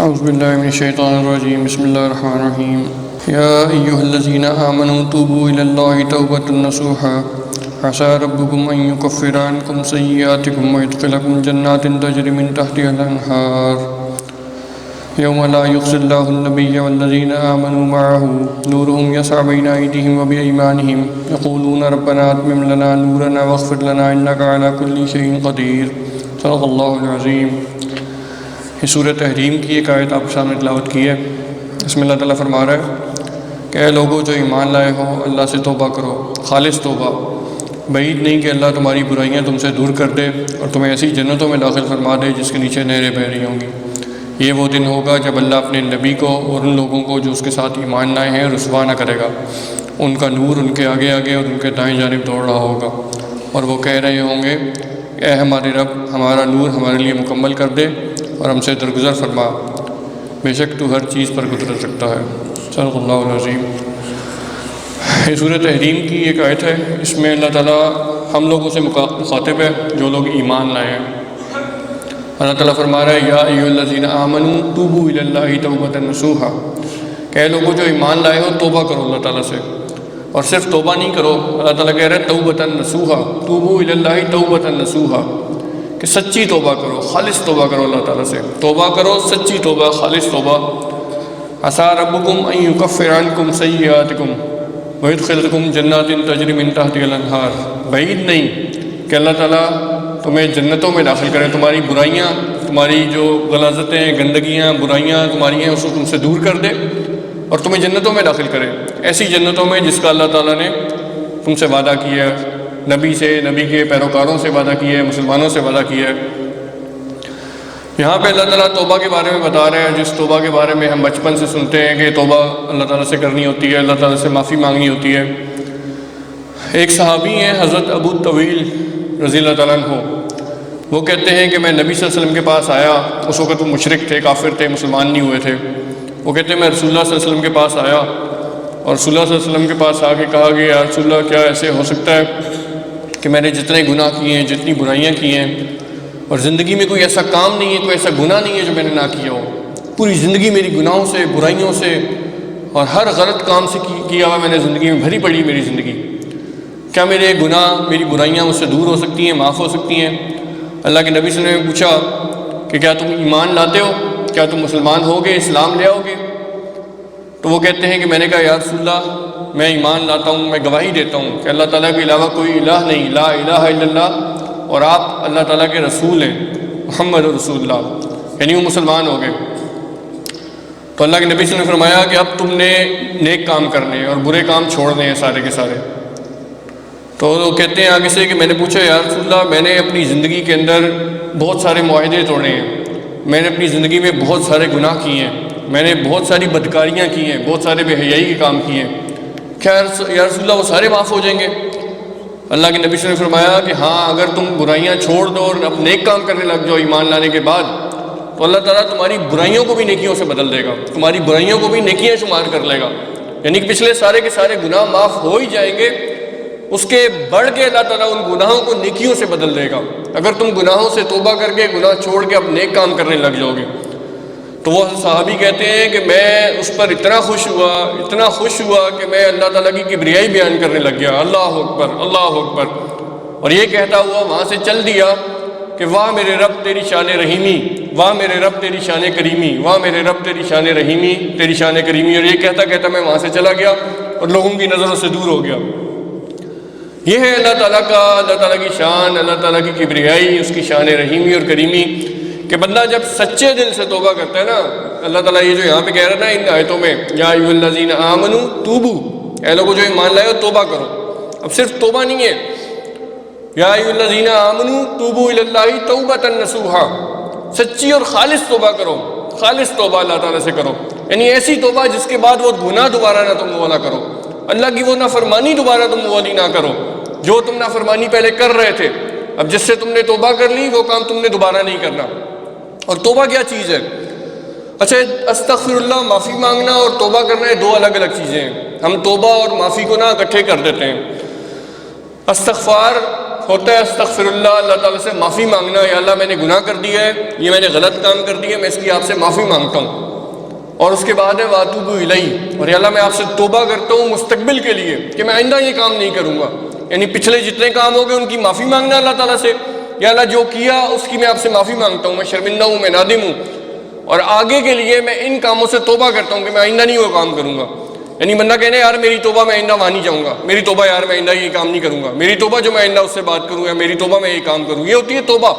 اعوذ باللہ من الشیطان الرجیم بسم اللہ الرحمن الرحیم یا ایہا الذین آمنوا توبوا الی اللہ توبۃ نصوحا عسى ربکم ان یکفر عنکم سیئاتکم ویدخلکم جنات تجری من تحتها الانہار یوم لا یخزی اللہ النبی والذین آمنوا معه نورهم یسعى بین ایدیہم وبایمانہم یقولون ربنا اتمم لنا نورنا واغفر لنا انک علی کل شیء قدیر صدق اللہ العظیم۔ یہ سورہ تحریم کی ایک آیت آپ کے سامنے تلاوت کی ہے۔ اس میں اللہ تعالیٰ فرما رہا ہے کہ اے لوگوں جو ایمان لائے ہو اللہ سے توبہ کرو، خالص توبہ۔ بعید نہیں کہ اللہ تمہاری برائیاں تم سے دور کر دے اور تمہیں ایسی جنتوں میں داخل فرما دے جس کے نیچے نہریں بہہ رہی ہوں گی۔ یہ وہ دن ہوگا جب اللہ اپنے نبی کو اور ان لوگوں کو جو اس کے ساتھ ایمان لائے ہیں رسوا نہ کرے گا۔ ان کا نور ان کے آگے آگے اور ان کے دائیں جانب دوڑ رہا ہوگا، اور وہ کہہ رہے ہوں گے اے ہمارے رب ہمارا نور ہمارے لیے مکمل کر دے اور ہم سے درگزر فرما، بے شک تو ہر چیز پر قدرت رکھتا ہے۔ صدق اللہ العظیم۔ یہ سورہ تحریم کی ایک آیت ہے۔ اس میں اللہ تعالیٰ ہم لوگوں سے مخاطب ہے جو لوگ ایمان لائے ہیں۔ اللہ تعالیٰ فرما رہا ہے یا ایھا الذین آمنوا توبوا الی اللہ توبۃ نصوحا، کہ اے لوگوں جو ایمان لائے ہو توبہ کرو اللہ تعالیٰ سے، اور صرف توبہ نہیں کرو، اللہ تعالیٰ کہہ رہا ہے توبۃ نصوحا، توبوا الی اللہ توبۃ نصوحا، کہ سچی توبہ کرو، خالص توبہ کرو اللہ تعالیٰ سے، توبہ کرو سچی توبہ، خالص توبہ۔ عسیٰ ربکم ان یکفر عنکم سیئاتکم ویدخلکم جنات تجری من تحتها الانہار، بعید نہیں کہ اللہ تعالیٰ تمہیں جنتوں میں داخل کرے، تمہاری برائیاں، تمہاری جو غلاظتیں، گندگیاں، برائیاں تمہاری ہیں اس کو تم سے دور کر دے اور تمہیں جنتوں میں داخل کرے، ایسی جنتوں میں جس کا اللہ تعالیٰ نے تم سے وعدہ کیا ہے، نبی سے، نبی کے پیروکاروں سے وعدہ کیا ہے، مسلمانوں سے وعدہ کیا ہے۔ یہاں پہ اللہ تعالیٰ توبہ کے بارے میں بتا رہے ہیں، جس توبہ کے بارے میں ہم بچپن سے سنتے ہیں کہ توبہ اللہ تعالیٰ سے کرنی ہوتی ہے، اللہ تعالیٰ سے معافی مانگنی ہوتی ہے۔ ایک صحابی ہیں حضرت ابو طویل رضی اللہ تعالیٰ عنہ، وہ کہتے ہیں کہ میں نبی صلی اللہ علیہ وسلم کے پاس آیا، اس وقت وہ مشرک تھے، کافر تھے، مسلمان نہیں ہوئے تھے۔ وہ کہتے ہیں میں رسول اللہ صلی اللہ علیہ وسلم کے پاس آیا اور رسول اللہ صلی اللہ علیہ وسلم کے پاس آ کے کہا کہ یا رسول اللہ کیا ایسے ہو سکتا ہے کہ میں نے جتنے گناہ کیے ہیں، جتنی برائیاں کی ہیں، اور زندگی میں کوئی ایسا کام نہیں ہے، کوئی ایسا گناہ نہیں ہے جو میں نے نہ کیا ہو، پوری زندگی میری گناہوں سے، برائیوں سے اور ہر غلط کام سے کیا ہوا میں نے زندگی میں بھری پڑی میری زندگی، کیا میرے گناہ، میری برائیاں مجھ سے دور ہو سکتی ہیں، معاف ہو سکتی ہیں؟ اللہ کے نبی صلی اللہ علیہ وسلم نے پوچھا کہ کیا تم ایمان لاتے ہو، کیا تم مسلمان ہوگے، اسلام لے آؤ گے؟ تو وہ کہتے ہیں کہ میں نے کہا یا رسول اللہ میں ایمان لاتا ہوں، میں گواہی دیتا ہوں کہ اللہ تعالیٰ کے علاوہ کوئی الہ نہیں، لا الہ الا اللہ، اور آپ اللہ تعالیٰ کے رسول ہیں، محمد رسول اللہ، یعنی وہ مسلمان ہو گئے۔ تو اللہ کے نبی صلی اللہ علیہ وسلم نے فرمایا کہ اب تم نے نیک کام کرنے اور برے کام چھوڑنے ہیں سارے کے سارے۔ تو وہ کہتے ہیں آگے سے کہ میں نے پوچھا یا رسول اللہ میں نے اپنی زندگی کے اندر بہت سارے معاہدے توڑے ہیں، میں نے اپنی زندگی میں بہت سارے گناہ کیے ہیں، میں نے بہت ساری بدکاریاں کی ہیں، بہت سارے بے حیائی کے کام کیے ہیں، کیا یا رسول اللہ وہ سارے معاف ہو جائیں گے؟ اللہ کے نبی صلی اللہ علیہ وسلم نے فرمایا کہ ہاں اگر تم برائیاں چھوڑ دو اور اب نیک کام کرنے لگ جاؤ ایمان لانے کے بعد، تو اللہ تعالیٰ تمہاری برائیوں کو بھی نیکیوں سے بدل دے گا، تمہاری برائیوں کو بھی نیکیاں شمار کر لے گا، یعنی کہ پچھلے سارے کے سارے گناہ معاف ہو ہی جائیں گے، اس کے بڑھ کے اللہ تعالیٰ ان گناہوں کو نیکیوں سے بدل دے گا اگر تم گناہوں سے توبہ کر کے گناہ چھوڑ کے اب نیک کام کرنے لگ جاؤ گے۔ تو وہ صحابی کہتے ہیں کہ میں اس پر اتنا خوش ہوا کہ میں اللہ تعالیٰ کی کبریائی بیان کرنے لگ گیا، اللہ اکبر اللہ اکبر، اور یہ کہتا ہوا وہاں سے چل دیا کہ واہ میرے رب تیری شان رحیمی، واہ میرے رب تیری شان کریمی، واہ میرے رب تیری شان رحیمی، تیری شان کریمی، اور یہ کہتا کہتا میں وہاں سے چلا گیا اور لوگوں کی نظروں سے دور ہو گیا۔ یہ ہے اللہ تعالیٰ کا، اللہ تعالیٰ کی شان، اللہ تعالیٰ کی کبریائی، اس کی شان رحیمی اور کریمی، کہ بندہ جب سچے دل سے توبہ کرتا ہے نا، اللہ تعالیٰ یہ جو یہاں پہ کہہ رہا ہے نا ان آیتوں میں یا ایھا الذین آمنوا توبوا، اے لوگوں جو ایمان لائے ہو توبہ کرو۔ اب صرف توبہ نہیں ہے، یا ایھا الذین آمنوا توبوا الی اللہ توبۃ نصوحا، سچی اور خالص توبہ کرو، خالص توبہ اللہ تعالیٰ سے کرو، یعنی ایسی توبہ جس کے بعد وہ گناہ دوبارہ نہ تم وہ نہ کرو، اللہ کی وہ نافرمانی دوبارہ تم وہ نہ کرو جو تم نافرمانی پہلے کر رہے تھے، اب جس سے تم نے توبہ کر لی وہ کام تم نے دوبارہ نہیں کرنا۔ اور توبہ کیا چیز ہے؟ اچھا استغفر اللہ، معافی مانگنا اور توبہ کرنا یہ دو الگ الگ چیزیں ہیں، ہم توبہ اور معافی کو نہ اکٹھے کر دیتے ہیں۔ استغفار ہوتا ہے استغفر اللہ، اللہ تعالیٰ سے معافی مانگنا، یا اللہ میں نے گناہ کر دیا ہے، یہ میں نے غلط کام کر دیا ہے، میں اس کی آپ سے معافی مانگتا ہوں۔ اور اس کے بعد ہے واتوب الیہ، اور یا اللہ میں آپ سے توبہ کرتا ہوں مستقبل کے لیے کہ میں آئندہ یہ کام نہیں کروں گا، یعنی پچھلے جتنے کام ہو گئے ان کی معافی مانگنا اللہ تعالیٰ سے، یا اللہ جو کیا اس کی میں آپ سے معافی مانگتا ہوں، میں شرمندہ ہوں، میں نادم ہوں، اور آگے کے لیے میں ان کاموں سے توبہ کرتا ہوں کہ میں آئندہ نہیں وہ کام کروں گا۔ یعنی بندہ کہنے یار میری توبہ میں آئندہ وہاں نہیں جاؤں گا، میری توبہ یار میں آئندہ یہ کام نہیں کروں گا، میری توبہ جو میں آئندہ اس سے بات کروں، یا میری توبہ میں یہ کام کروں، یہ ہوتی ہے توبہ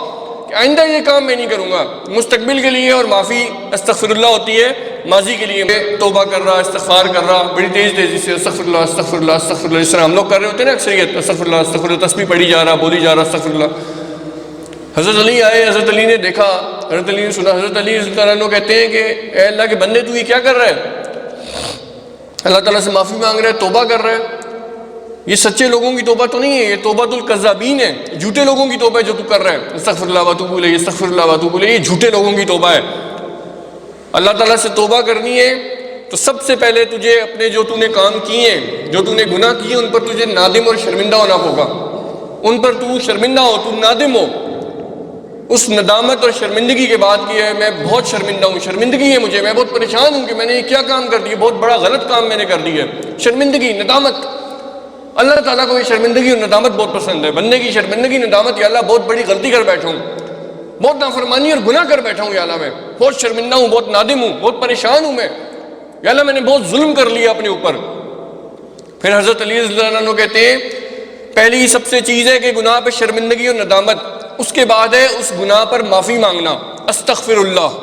کہ آئندہ یہ کام میں نہیں کروں گا مستقبل کے لیے۔ اور معافی استغفر اللہ ہوتی ہے ماضی کے لیے، میں توبہ کر رہا، استغفار کر رہا بڑی تیزی سے، استغفر اللہ استغفر اللہ استغفر اللہ، اس طرح ہم لوگ کر رہے ہوتے ہیں نا اکثریت، استغفر اللہ استغفر اللہ، تسبیح پڑھی جا رہا، بولی جا رہا استغفر اللہ۔ حضرت علی آئے، حضرت علی نے دیکھا، حضرت علی نے سنا، حضرت علی رضی اللہ عنہ کہتے ہیں کہ اے اللہ کے بندے تو یہ کیا کر رہا ہے؟ اللہ تعالیٰ سے معافی مانگ رہا ہے، توبہ کر رہا ہے، یہ سچے لوگوں کی توبہ تو نہیں ہے، یہ توبۃ الکذابین ہے، جھوٹے لوگوں کی توبہ ہے جو تو کر رہا ہے، استغفر اللہ واتوب الیہ استغفر اللہ واتوب الیہ، یہ جھوٹے لوگوں کی توبہ ہے۔ اللہ تعالیٰ سے توبہ کرنی ہے تو سب سے پہلے تجھے اپنے جو تو نے کام کیے ہیں، جو تو نے گناہ کیے ان پر تجھے نادم اور شرمندہ ہونا ہوگا، ان پر تو شرمندہ ہو، تو نادم ہو۔ اس ندامت اور شرمندگی کے بعد کی ہے میں بہت شرمندہ ہوں، شرمندگی ہے مجھے، میں بہت پریشان ہوں کہ میں نے یہ کیا کام کر دیا، بہت بڑا غلط کام میں نے کر دیا ہے، شرمندگی ندامت۔ اللہ تعالیٰ کو یہ شرمندگی اور ندامت بہت پسند ہے، بندے کی شرمندگی ندامت، یا اللہ بہت بڑی غلطی کر بیٹھا ہوں، بہت نافرمانی اور گناہ کر بیٹھا ہوں، یا اللہ میں بہت شرمندہ ہوں، بہت نادم ہوں، بہت پریشان ہوں میں، یا اللہ میں نے بہت ظلم کر لیا اپنے اوپر۔ پھر حضرت علی رضی اللہ عنہ کہتے ہیں پہلی سب سے چیز ہے کہ گناہ پہ شرمندگی اور ندامت، اس کے بعد ہے اس گناہ پر معافی مانگنا، استغفر اللہ،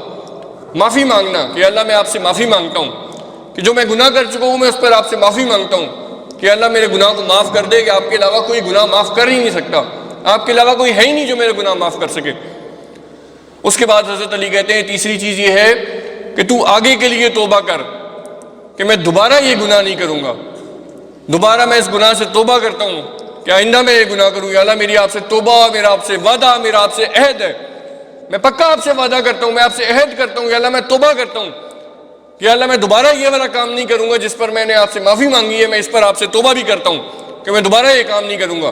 معافی مانگنا کہ اللہ میں آپ سے معافی مانگتا ہوں کہ جو میں گناہ کر چکا ہوں میں اس پر آپ سے معافی مانگتا ہوں کہ اللہ میرے گناہ کو معاف کر دے، کہ آپ کے علاوہ کوئی گناہ معاف کر ہی نہیں سکتا، آپ کے علاوہ کوئی ہے ہی نہیں جو میرے گناہ معاف کر سکے۔ اس کے بعد حضرت علی کہتے ہیں تیسری چیز یہ ہے کہ تو آگے کے لیے توبہ کر کہ میں دوبارہ یہ گناہ نہیں کروں گا، دوبارہ میں اس گناہ سے توبہ کرتا ہوں کہ آئندہ میں یہ گناہ کروں، یا اللہ میری آپ سے توبہ، میرا آپ سے وعدہ، میرا آپ سے عہد ہے، میں پکا آپ سے وعدہ کرتا ہوں، میں آپ سے عہد کرتا ہوں، یا اللہ میں توبہ کرتا ہوں کہ اللہ میں دوبارہ یہ والا کام نہیں کروں گا جس پر میں نے آپ سے معافی مانگی ہے، میں اس پر آپ سے توبہ بھی کرتا ہوں کہ میں دوبارہ یہ کام نہیں کروں گا۔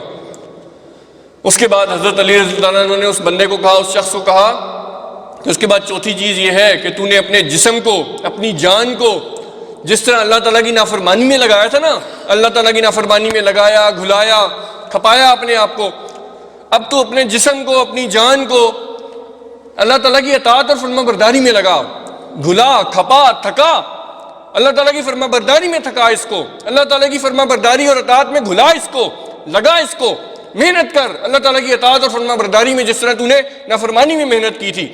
اس کے بعد حضرت علی رضی اللہ عنہ نے اس بندے کو کہا، اس شخص کو کہا کہ اس کے بعد چوتھی چیز یہ ہے کہ تو نے اپنے جسم کو، اپنی جان کو جس طرح اللہ تعالیٰ کی نافرمانی میں لگایا تھا نا، اللہ تعالیٰ کی نافرمانی میں لگایا، گھلایا، کھپایا اپنے آپ کو، اب تو اپنے جسم کو، اپنی جان کو اللہ تعالیٰ کی اطاعت اور فرما برداری میں لگا، گھلا، کھپا، تھکا، اللہ تعالیٰ کی فرما برداری میں تھکا اس کو، اللہ تعالیٰ کی فرما برداری اور اطاعت میں گھلا اس کو، لگا اس کو، محنت کر اللہ تعالیٰ کی اطاعت اور فرما برداری میں، جس طرح تو نے نافرمانی میں محنت کی تھی،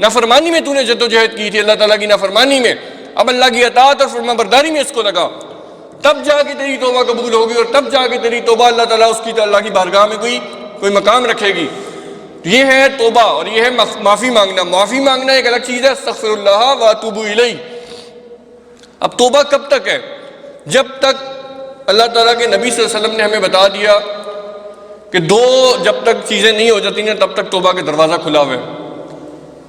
نافرمانی میں تو نے جد و جہد کی تھی اللہ تعالیٰ کی نافرمانی میں، اب اللہ کی اطاعت اور فرما برداری میں اس کو لگا، تب جا کے تیری توبہ قبول ہوگی، اور تب جا کے تیری توبہ اللہ تعالیٰ اس کی اللہ کی بارگاہ میں کوئی مقام رکھے گی۔ یہ ہے توبہ اور یہ ہے معافی مانگنا۔ معافی مانگنا ایک الگ چیز ہے، استغفر اللہ واتوب الیہ۔ اب توبہ کب تک ہے؟ جب تک اللہ تعالیٰ کے نبی صلی اللہ علیہ وسلم نے ہمیں بتا دیا کہ جب تک چیزیں نہیں ہو جاتی ہیں تب تک توبہ کا دروازہ کھلا ہوا ہے۔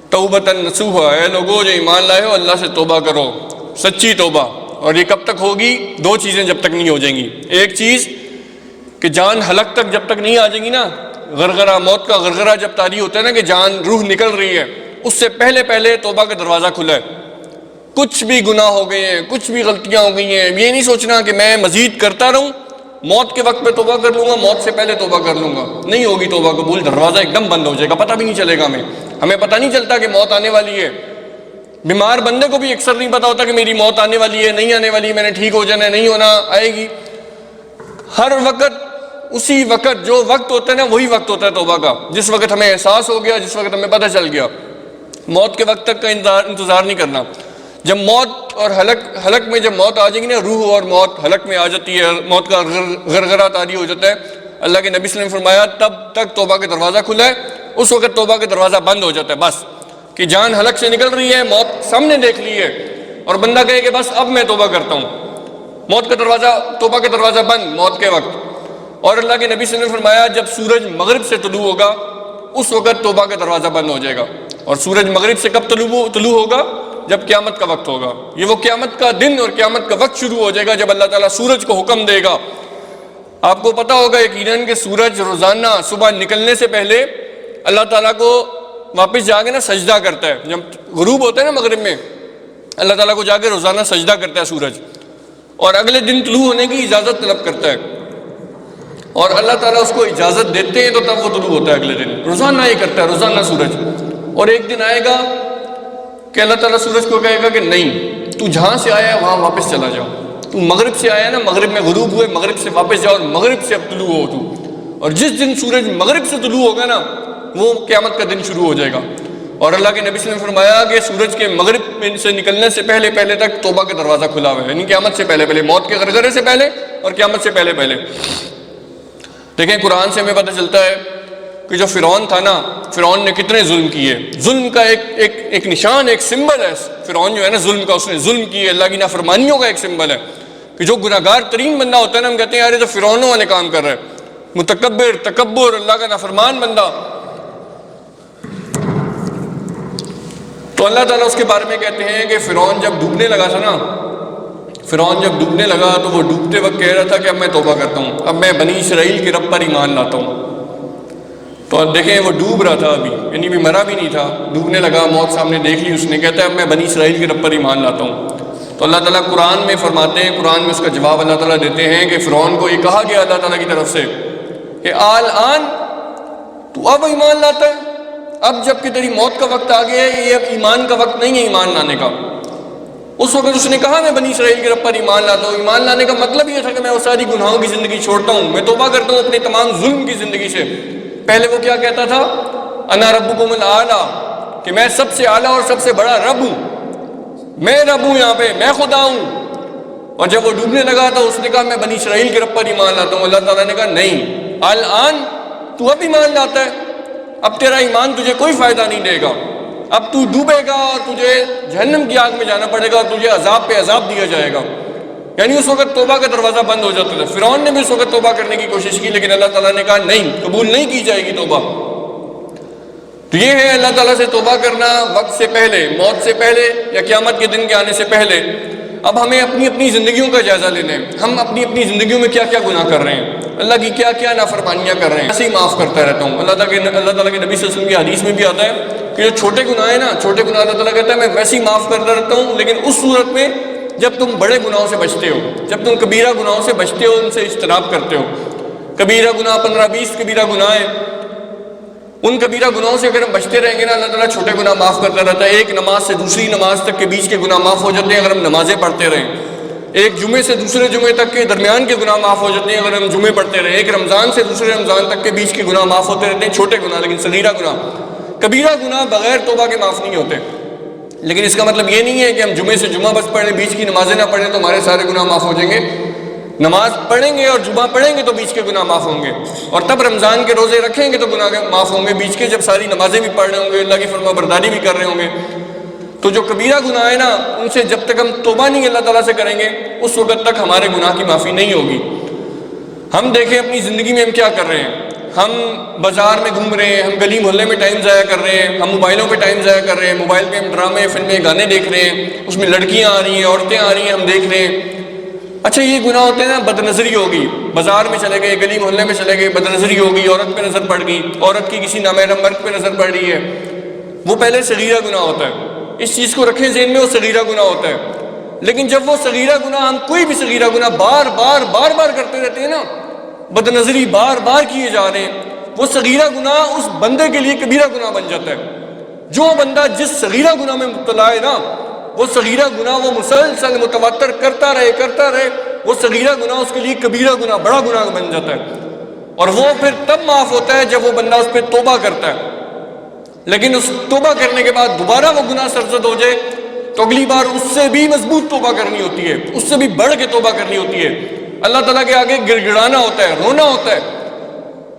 توبۃ نصوحا، اے لوگو جو ایمان لائے ہو اللہ سے توبہ کرو، سچی توبہ۔ اور یہ کب تک ہوگی؟ دو چیزیں جب تک نہیں ہو جائیں گی، ایک چیز کہ جان حلق تک جب تک نہیں آ جائیں گی نا، غرغرہ، موت کا غرغرہ جب طاری ہوتا ہے نا کہ جان، روح نکل رہی ہے، اس سے پہلے توبہ کا دروازہ کھلا ہے۔ کچھ بھی گناہ ہو گئے ہیں، کچھ بھی غلطیاں ہو گئی ہیں، یہ نہیں سوچنا کہ میں مزید کرتا رہوں، موت کے وقت پہ توبہ کر لوں گا، موت سے پہلے توبہ کر لوں گا، نہیں ہوگی توبہ قبول، دروازہ ایک دم بند ہو جائے گا، پتہ بھی نہیں چلے گا ہمیں پتہ نہیں چلتا کہ موت آنے والی ہے۔ بیمار بندے کو بھی اکثر نہیں پتا ہوتا کہ میری موت آنے والی ہے، نہیں آنے والی ہے، میں نے ٹھیک ہو جانا ہے، نہیں ہونا، آئے گی۔ ہر وقت اسی وقت جو وقت ہوتا ہے نا وہی وقت ہوتا ہے توبہ کا، جس وقت ہمیں احساس ہو گیا، جس وقت ہمیں پتہ چل گیا۔ موت کے وقت تک کا انتظار نہیں کرنا۔ جب موت اور حلق میں جب موت آ جائے گی نا، روح اور موت حلق میں آ جاتی ہے، موت کا غرغرہ طاری ہو جاتا ہے، اللہ کے نبی صلی اللہ علیہ وسلم نے فرمایا تب تک توبہ کا دروازہ کھلا ہے، اس وقت توبہ کا دروازہ بند ہو جاتا ہے، بس کہ جان حلق سے نکل رہی ہے، موت سامنے دیکھ لی ہے، اور بندہ کہے کہ بس اب میں توبہ کرتا ہوں، موت کا دروازہ، توبہ کا دروازہ بند موت کے وقت۔ اور اللہ کے نبی صلی اللہ علیہ وسلم نے فرمایا جب سورج مغرب سے طلوع ہوگا اس وقت توبہ کا دروازہ بند ہو جائے گا۔ اور سورج مغرب سے کب طلوع ہوگا؟ جب قیامت کا وقت ہوگا۔ یہ وہ قیامت کا دن اور قیامت کا وقت شروع ہو جائے گا جب اللہ تعالیٰ سورج کو حکم دے گا آپ کو پتہ ہوگا یقیناً کہ سورج روزانہ صبح نکلنے سے پہلے اللہ تعالیٰ کو واپس جا کے نا سجدہ کرتا ہے. جب غروب ہوتا ہے نا مغرب میں، اللہ تعالیٰ کو جا کے روزانہ سجدہ کرتا ہے سورج، اور اگلے دن طلوع ہونے کی اجازت طلب کرتا ہے، اور اللہ تعالیٰ اس کو اجازت دیتے ہیں تو تب وہ طلوع ہوتا ہے اگلے دن. روزانہ یہ کرتا ہے، روزانہ سورج. اور ایک دن آئے گا کہ اللہ تعالیٰ سورج کو کہے گا کہ نہیں، تو جہاں سے آیا ہے وہاں واپس چلا جاؤ. تو مغرب سے آیا نا، مغرب میں غروب ہوئے، مغرب سے واپس جاؤ، اور مغرب سے اب طلوع ہو تو. اور جس دن سورج مغرب سے طلوع ہوگا نا، وہ قیامت کا دن شروع ہو جائے گا. اور اللہ کے نبی صلی اللہ علیہ وسلم نے فرمایا کہ سورج کے مغرب سے نکلنے سے پہلے پہلے تک توبہ کا دروازہ کھلا ہوا ہے، یعنی قیامت سے پہلے پہلے، موت کے غرغرے سے پہلے اور قیامت سے پہلے پہلے. دیکھیں قرآن سے ہمیں پتہ چلتا ہے کہ جو فرعون تھا نا، فرعون نے کتنے ظلم کیے. ظلم کا ایک نشان، ایک سمبل ہے فرعون جو ہے نا، ظلم کا، اس نے ظلم کیے، اللہ کی نافرمانیوں کا ایک سمبل ہے. کہ جو گناہ گار ترین بندہ ہوتا ہے نا، ہم کہتے ہیں یار یہ تو فرعونوں والے کام کر رہا ہے، متکبر، تکبر، اللہ کا نافرمان بندہ. تو اللہ تعالیٰ اس کے بارے میں کہتے ہیں کہ فرعون جب ڈوبنے لگا تھا نا، فرعون جب ڈوبنے لگا تو وہ ڈوبتے وقت کہہ رہا تھا کہ اب میں توبہ کرتا ہوں، اب میں بنی اسرائیل کے رب پر ایمان لاتا ہوں. تو اب دیکھیں وہ ڈوب رہا تھا ابھی، یعنی بھی مرا بھی نہیں تھا، ڈوبنے لگا، موت سامنے دیکھ لی، اس نے کہتا ہے اب میں بنی اسرائیل کے رب پر ایمان لاتا ہوں. تو اللہ تعالیٰ قرآن میں فرماتے ہیں، قرآن میں اس کا جواب اللہ تعالیٰ دیتے ہیں کہ فرعون کو یہ کہا گیا اللہ تعالیٰ کی طرف سے کہ آن تو اب ایمان لاتا ہے، اب جب کہ تیری موت کا وقت آ گیا ہے، یہ اب ایمان کا وقت نہیں ہے ایمان لانے کا. اس وقت اس نے کہا میں بنی اسرائیل کے رب پر ایمان لاتا ہوں. ایمان لانے کا مطلب یہ تھا کہ میں وہ ساری گناہوں کی زندگی چھوڑتا ہوں، میں توبہ کرتا ہوں اپنے تمام ظلم کی زندگی سے. پہلے وہ کیا کہتا تھا؟ انا ربکم الاعلی، کہ میں سب سے اعلیٰ اور سب سے بڑا رب ہوں، میں رب ہوں، یہاں پہ میں خدا ہوں. اور جب وہ ڈوبنے لگا تو اس نے کہا میں بنی اسرائیل کے رب پر ایمان لاتا ہوں. اللہ تعالیٰ نے کہا نہیں، الان تو اب ایمان لاتا ہے، اب تیرا ایمان تجھے کوئی فائدہ نہیں دے گا، اب تو ڈوبے گا اور تجھے جہنم کی آگ میں جانا پڑے گا اور تجھے عذاب پہ عذاب دیا جائے گا. یعنی اس وقت توبہ کا دروازہ بند ہو جاتا تھا. فرعون نے بھی اس وقت توبہ کرنے کی کوشش کی، لیکن اللہ تعالیٰ نے کہا نہیں، قبول نہیں کی جائے گی توبہ. تو یہ ہے اللہ تعالیٰ سے توبہ کرنا وقت سے پہلے، موت سے پہلے یا قیامت کے دن کے آنے سے پہلے. اب ہمیں اپنی اپنی زندگیوں کا جائزہ لینا ہے، ہم اپنی اپنی زندگیوں میں کیا کیا گناہ کر رہے ہیں، اللہ کی کیا کیا نافرمانیاں کر رہے ہیں. ایسے ہی معاف کرتا رہتا ہوں. اللہ تعالیٰ کے نبی صلی اللہ علیہ وسلم کی حدیث میں بھی آتا ہے کہ جو چھوٹے گناہ ہیں نا، چھوٹے گناہ اللہ تعالیٰ کہتا ہے میں ویسے ہی معاف کرتا رہتا ہوں، لیکن اس صورت میں جب تم بڑے گناہوں سے بچتے ہو، جب تم کبیرہ گناہوں سے بچتے ہو، ان سے اجتناب کرتے ہو. کبیرہ گناہ 15-20 کبیرہ گناہ ہیں، ان کبیرہ گناہوں سے اگر ہم بچتے رہیں گے نا، اللہ تعالیٰ چھوٹے گناہ معاف کرتا رہتا ہے. ایک نماز سے دوسری نماز تک کے بیچ کے گناہ معاف ہو جاتے ہیں اگر ہم نمازیں پڑھتے رہیں. ایک جمعے سے دوسرے جمعے تک کے درمیان کے گناہ معاف ہو جاتے ہیں اگر ہم جمعے پڑھتے رہیں. ایک رمضان سے دوسرے رمضان تک کے بیچ کے گناہ معاف ہوتے رہتے ہیں، چھوٹے گناہ. لیکن صغیرہ گناہ، کبیرہ گناہ بغیر توبہ کے معاف نہیں ہوتے. لیکن اس کا مطلب یہ نہیں ہے کہ ہم جمعے سے جمعہ بس پڑھیں، بیچ کی نمازیں نہ پڑھیں تو ہمارے سارے گناہ معاف ہو جائیں گے. نماز پڑھیں گے اور جمعہ پڑھیں گے تو بیچ کے گناہ معاف ہوں گے، اور تب رمضان کے روزے رکھیں گے تو گناہ معاف ہوں گے بیچ کے، جب ساری نمازیں بھی پڑھ رہے ہوں گے، اللہ کی فرما برداری بھی کر رہے ہوں گے. تو جو کبیرہ گناہ ہے نا، ان سے جب تک ہم توبہ نہیں اللہ تعالیٰ سے کریں گے، اس وقت تک ہمارے گناہ کی معافی نہیں ہوگی. ہم دیکھیں اپنی زندگی میں ہم کیا کر رہے ہیں. ہم بازار میں گھوم رہے ہیں، ہم گلی محلے میں ٹائم ضائع کر رہے ہیں، ہم موبائلوں پہ ٹائم ضائع کر رہے ہیں، موبائل پہ ہم ڈرامے، فلمیں، گانے دیکھ رہے ہیں، اس میں لڑکیاں آ رہی ہیں، عورتیں آ رہی ہیں، ہم دیکھ رہے ہیں. اچھا یہ گناہ ہوتے ہیں نا، بد نظری ہوگی، بازار میں چلے گئے، گلی محلے میں چلے گئے، بد نظری ہوگی، عورت پہ نظر پڑ گئی، عورت کی کسی نامحرم مرد پہ نظر پڑ رہی ہے، وہ پہلے صغیرہ گناہ ہوتا ہے. اس چیز کو رکھیں ذہن میں، وہ صغیرہ گناہ ہوتا ہے. لیکن جب وہ صغیرہ گناہ، ہم کوئی بھی صغیرہ گناہ بار بار کرتے رہتے ہیں نا، بد نظری بار بار کیے جا رہے ہیں، وہ صغیرہ گناہ اس بندے کے لیے کبیرہ گناہ بن جاتا ہے. جو بندہ جس صغیرہ گناہ میں مبتلا ہے نا، وہ صغیرہ گناہ وہ مسلسل متواتر کرتا رہے، وہ صغیرہ گناہ اس کے لیے کبیرہ گناہ، بڑا گناہ بن جاتا ہے. اور وہ پھر تب معاف ہوتا ہے جب وہ بندہ اس پہ توبہ کرتا ہے. لیکن اس توبہ کرنے کے بعد دوبارہ وہ گناہ سرزد ہو جائے تو اگلی بار اس سے بھی مضبوط توبہ کرنی ہوتی ہے، اس سے بھی بڑھ کے توبہ کرنی ہوتی ہے. اللہ تعالیٰ کے آگے گڑ گڑانا ہوتا ہے، رونا ہوتا ہے،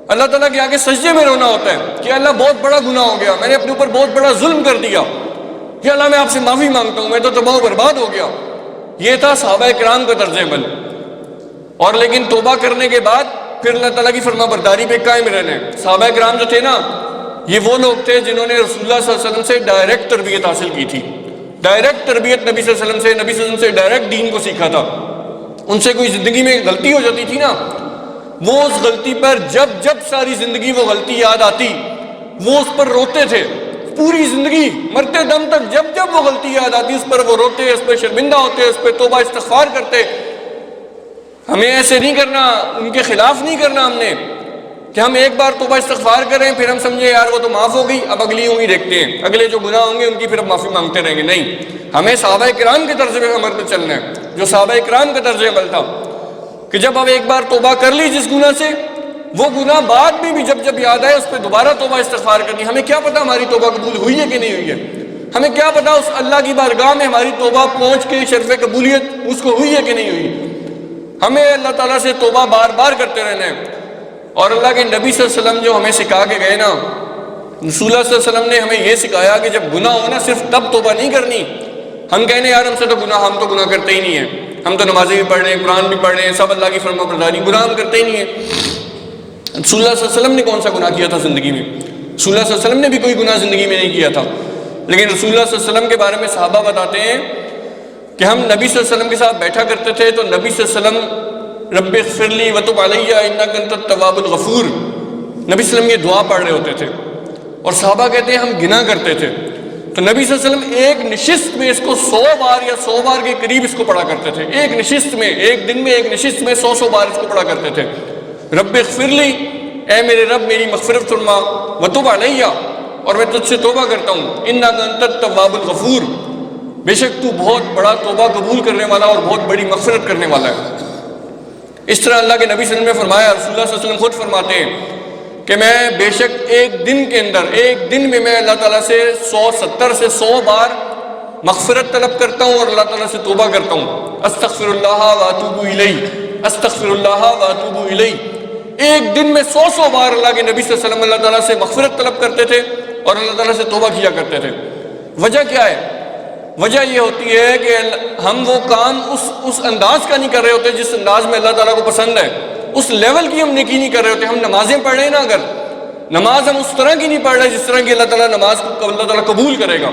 اللہ تعالیٰ کے آگے سجدے میں رونا ہوتا ہے کہ اللہ بہت بڑا گناہ ہو گیا، میں نے اپنے اوپر بہت بڑا ظلم کر دیا، کہ اللہ میں آپ سے معافی مانگتا ہوں، میں تو تباہ و برباد ہو گیا. یہ تھا صحابہ کرام کا طرز عمل. اور لیکن توبہ کرنے کے بعد پھر اللہ تعالیٰ کی فرما برداری پہ قائم رہنا. صحابہ کرام جو تھے نا، یہ وہ لوگ تھے جنہوں نے رسول اللہ صلی اللہ علیہ وسلم سے ڈائریکٹ تربیت حاصل کی تھی، ڈائریکٹ تربیت نبی صلی اللہ علیہ وسلم سے ڈائریکٹ دین کو سیکھا تھا. ان سے کوئی زندگی میں غلطی ہو جاتی تھی نا وہ اس غلطی پر جب ساری زندگی وہ غلطی یاد آتی وہ اس پر روتے تھے، پوری زندگی مرتے دم تک جب وہ غلطی یاد آتی اس پر وہ روتے، اس پہ شرمندہ ہوتے، اس پہ توبہ استغفار کرتے۔ ہمیں ایسے نہیں کرنا، ان کے خلاف نہیں کرنا ہم نے کہ ہم ایک بار توبہ استغفار کریں پھر ہم سمجھیں یار وہ تو معاف ہو گئی، اب اگلی ہوں گی دیکھتے ہیں، اگلے جو گناہ ہوں گے ان کی پھر اب معافی مانگتے رہیں گے۔ نہیں، ہمیں صحابہ کرام کے طرز عمل پہ چلنا ہے، جو صحابہ کرام کا طرز عمل تھا کہ جب اب ایک بار توبہ کر لی جس گناہ سے، وہ گناہ بعد میں بھی جب یاد آئے اس پہ دوبارہ توبہ استغفار کرنی۔ ہمیں کیا پتا ہماری توبہ قبول ہوئی ہے کہ نہیں ہوئی ہے، ہمیں کیا پتا اس اللہ کی بارگاہ میں ہماری توبہ پہنچ کے شرف قبولیت اس کو ہوئی ہے کہ نہیں ہوئی۔ ہمیں اللہ تعالیٰ سے توبہ بار بار کرتے رہنا ہے۔ اور اللہ کے نبی صلی اللہ علیہ وسلم جو ہمیں سکھا کے گئے نا، رسول اللہ صلی اللہ علیہ وسلم نے ہمیں یہ سکھایا کہ جب گناہ ہو نا صرف تب توبہ نہیں کرنی۔ ہم کہنے یار ہم سے تو گناہ، ہم تو گناہ کرتے ہی نہیں ہیں، ہم تو نمازیں بھی پڑھ رہے ہیں، قرآن بھی پڑھ رہے ہیں، سب اللہ کی فرما برداری، گناہ ہم کرتے ہی نہیں ہیں۔ رسول اللہ صلی اللہ علیہ وسلم نے کون سا گناہ کیا تھا زندگی میں؟ رسول اللہ صلی اللہ علیہ وسلم نے بھی کوئی گناہ زندگی میں نہیں کیا تھا، لیکن رسول اللہ صلی اللہ علیہ وسلم کے بارے میں صحابہ بتاتے ہیں کہ ہم نبی صلی اللہ علیہ وسلم کے ساتھ بیٹھا کرتے تھے تو نبی صلی اللہ علیہ وسلم رب اغفر لی وتب علی انک انت التواب الغفور، نبی صلی اللہ علیہ وسلم یہ دعا پڑھ رہے ہوتے تھے اور صحابہ کہتے ہیں ہم گناہ کرتے تھے تو نبی صلی اللہ علیہ وسلم ایک نشست میں اس کو 100 بار یا 100 بار کے قریب اس کو پڑھا کرتے تھے، ایک نشست میں، ایک دن میں ایک نشست میں 100 بار اس کو پڑھا کرتے تھے۔ رب اغفر لی، اے میرے رب میری مغفرت فرما، وتب علی، اور میں تجھ سے توبہ کرتا ہوں، انک انت التواب الغفور، بے شک تو بہت بڑا توبہ قبول کرنے والا اور بہت بڑی مغفرت کرنے والا ہے۔ اس طرح اللہ کے نبی صلی اللہ علیہ وسلم نے فرمایا، رسول اللہ صلی اللہ علیہ وسلم خود فرماتے ہیں کہ میں بے شک ایک دن کے اندر، ایک دن میں اللہ تعالیٰ سے 170 سے 100 بار مغفرت طلب کرتا ہوں اور اللہ تعالیٰ سے توبہ کرتا ہوں، استغفر اللہ واتوب الیہ، استغفر اللہ واتوب الیہ۔ ایک دن میں 100 بار اللہ کے نبی صلی اللہ علیہ وسلم اللہ تعالیٰ سے مغفرت طلب کرتے تھے اور اللہ تعالیٰ سے توبہ کیا کرتے تھے۔ وجہ کیا ہے؟ وجہ یہ ہوتی ہے کہ ہم وہ کام اس انداز کا نہیں کر رہے ہوتے جس انداز میں اللہ تعالیٰ کو پسند ہے، اس لیول کی ہم نیکی نہیں کر رہے ہوتے۔ ہم نمازیں پڑھ رہے ہیں نا، اگر نماز ہم اس طرح کی نہیں پڑھ رہے جس طرح کی اللہ تعالیٰ نماز کو اللہ تعالیٰ قبول کرے گا،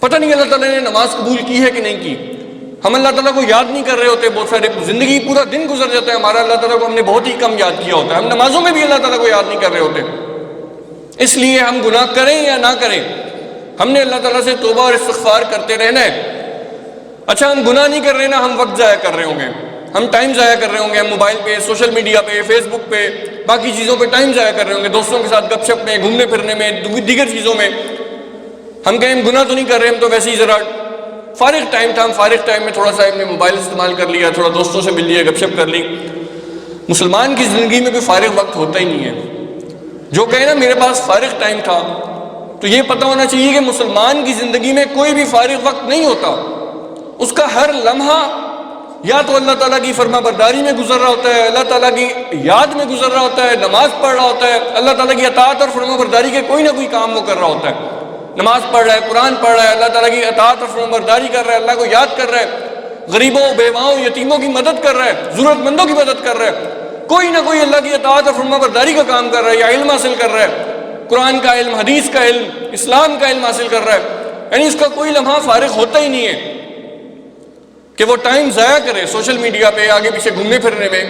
پتہ نہیں اللہ تعالیٰ نے نماز قبول کی ہے کہ نہیں کی، ہم اللہ تعالیٰ کو یاد نہیں کر رہے ہوتے، بہت سارے زندگی پورا دن گزر جاتا ہے ہمارا، اللہ تعالیٰ کو ہم نے بہت ہی کم یاد کیا ہوتا ہے، ہم نمازوں میں بھی اللہ تعالیٰ کو یاد نہیں کر رہے ہوتے۔ اس لیے ہم گناہ کریں یا نہ کریں ہم نے اللہ تعالیٰ سے توبہ اور استغفار کرتے رہنا ہے۔ اچھا ہم گناہ نہیں کر رہے نا، ہم وقت ضائع کر رہے ہوں گے، ہم ٹائم ضائع کر رہے ہوں گے، ہم موبائل پہ، سوشل میڈیا پہ، فیس بک پہ، باقی چیزوں پہ ٹائم ضائع کر رہے ہوں گے، دوستوں کے ساتھ گپ شپ میں، گھومنے پھرنے میں، دیگر چیزوں میں۔ ہم کہیں ہم گناہ تو نہیں کر رہے، ہم تو ویسے ہی ذرا فارغ ٹائم تھا، ہم فارغ ٹائم میں تھوڑا سا ہم نے موبائل استعمال کر لیا، تھوڑا دوستوں سے مل لیا، گپ شپ کر لی۔ مسلمان کی زندگی میں کوئی فارغ وقت ہوتا ہی نہیں ہے۔ جو کہے نا میرے پاس فارغ ٹائم تھا، تو یہ پتہ ہونا چاہیے کہ مسلمان کی زندگی میں کوئی بھی فارغ وقت نہیں ہوتا، اس کا ہر لمحہ یا تو اللہ تعالیٰ کی فرما برداری میں گزر رہا ہوتا ہے، اللہ تعالیٰ کی یاد میں گزر رہا ہوتا ہے، نماز پڑھ رہا ہوتا ہے، اللہ تعالیٰ کی اطاعت اور فرما برداری کے کوئی نہ کوئی کام وہ کر رہا ہوتا ہے، نماز پڑھ رہا ہے، قرآن پڑھ رہا ہے، اللہ تعالیٰ کی اطاعت اور فرما برداری کر رہا ہے، اللہ کو یاد کر رہا ہے، غریبوں، بیواؤں، یتیموں کی مدد کر رہا ہے، ضرورت مندوں کی مدد کر رہا ہے، کوئی نہ کوئی اللہ کی اطاعت اور فرما برداری کا کام کر رہا ہے یا علم حاصل کر رہا ہے، قرآن کا علم، حدیث کا علم، اسلام کا علم حاصل کر رہا ہے، یعنی اس کا کوئی لمحہ فارغ ہوتا ہی نہیں ہے کہ وہ ٹائم ضائع کرے سوشل میڈیا پہ آگے پیچھے گھومنے پھرنے میں۔